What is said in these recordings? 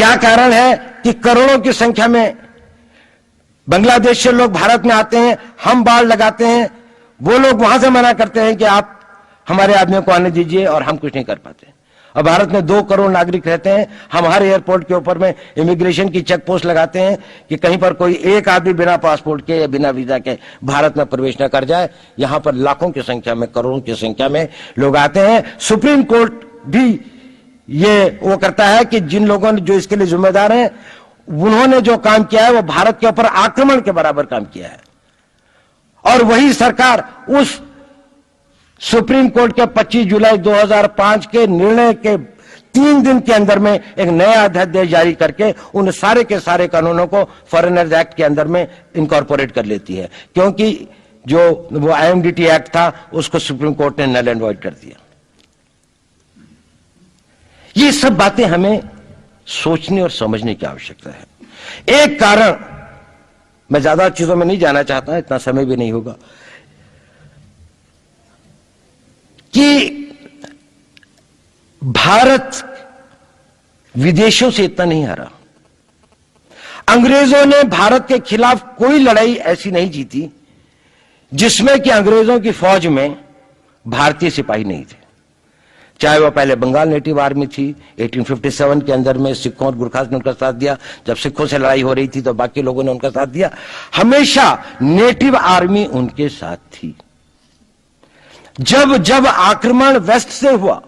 क्या कारण है कि करोड़ों की संख्या में बांग्लादेश से लोग भारत में आते हैं, हम बाड़ लगाते हैं, वो लोग वहां से मना करते हैं कि आप हमारे आदमियों को आने दीजिए, और हम कुछ नहीं कर पाते। और भारत में 2 करोड़ नागरिक रहते हैं, हम हर एयरपोर्ट के ऊपर में इमिग्रेशन की चेक पोस्ट लगाते हैं कि कहीं पर कोई एक आदमी बिना पासपोर्ट के या बिना वीजा के भारत में प्रवेश न कर जाए। यहां पर लाखों की संख्या में, करोड़ों की संख्या में लोग आते हैं। सुप्रीम कोर्ट भी ये वो करता है कि जिन लोगों ने जो इसके लिए जिम्मेदार हैं, उन्होंने जो काम किया है वो भारत के ऊपर आक्रमण के बराबर काम किया है। और वही सरकार उस सुप्रीम कोर्ट के 25 जुलाई 2005 के निर्णय के 3 दिन के अंदर में एक नया अध्यादेश जारी करके उन सारे के सारे कानूनों को फॉरेनर्स एक्ट के अंदर में इनकॉर्पोरेट कर लेती है, क्योंकि जो वो आईएमडीटी एक्ट था उसको सुप्रीम कोर्ट ने नल एंड वॉइड कर दिया। ये सब बातें हमें सोचने और समझने की आवश्यकता है। एक कारण, मैं ज्यादा चीजों में नहीं जाना चाहता, इतना समय भी नहीं होगा, कि भारत विदेशों से इतना नहीं हारा। अंग्रेजों ने भारत के खिलाफ कोई लड़ाई ऐसी नहीं जीती जिसमें कि अंग्रेजों की फौज में भारतीय सिपाही नहीं थे। चाहे वह पहले बंगाल नेटिव आर्मी थी, 1857 के अंदर में सिखों और गुरखास ने उनका साथ दिया। जब सिखों से लड़ाई हो रही थी तो बाकी लोगों ने उनका साथ दिया। हमेशा नेटिव आर्मी उनके साथ थी। जब जब आक्रमण वेस्ट से हुआ,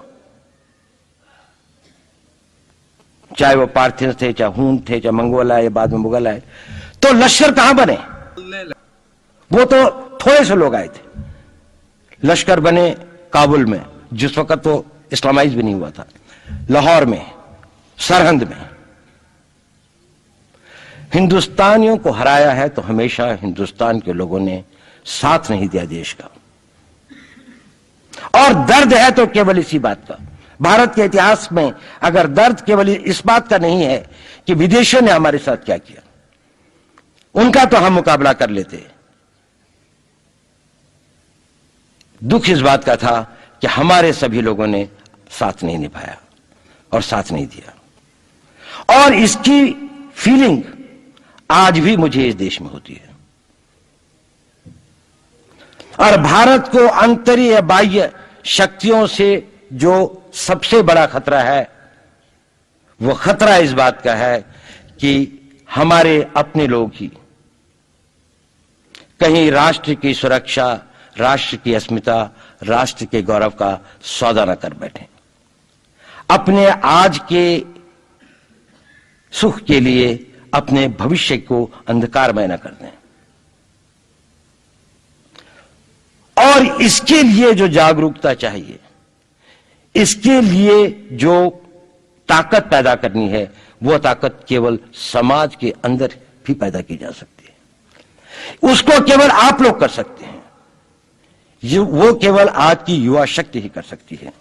चाहे वो पार्थियन थे, चाहे हून थे, चाहे मंगोल आए, बाद में मुगल आए, तो लश्कर कहां बने? वो तो थोड़े से लोग आए थे। लश्कर बने काबुल में, जिस वक्त तो इस्लामाइज भी नहीं हुआ था, लाहौर में, सरहंद में। हिंदुस्तानियों को हराया है तो हमेशा हिंदुस्तान के लोगों ने साथ नहीं दिया देश का। और दर्द है तो केवल इसी बात का। भारत के इतिहास में अगर दर्द केवल इस बात का नहीं है कि विदेशियों ने हमारे साथ क्या किया, उनका तो हम मुकाबला कर लेते। दुख इस बात का था कि हमारे सभी लोगों ने साथ नहीं निभाया और साथ नहीं दिया। और इसकी फीलिंग आज भी मुझे इस देश में होती है। और भारत को आंतरिक या बाह्य शक्तियों से जो सबसे बड़ा खतरा है, वो खतरा इस बात का है कि हमारे अपने लोग ही कहीं राष्ट्र की सुरक्षा, राष्ट्र की अस्मिता, राष्ट्र के गौरव का सौदा न कर बैठे, अपने आज के सुख के लिए अपने भविष्य को अंधकारमय न कर दें। और इसके लिए जो जागरूकता चाहिए, इसके लिए जो ताकत पैदा करनी है, वो ताकत केवल समाज के अंदर भी पैदा की जा सकती है। उसको केवल आप लोग कर सकते हैं। वो केवल आज की युवा शक्ति ही कर सकती है।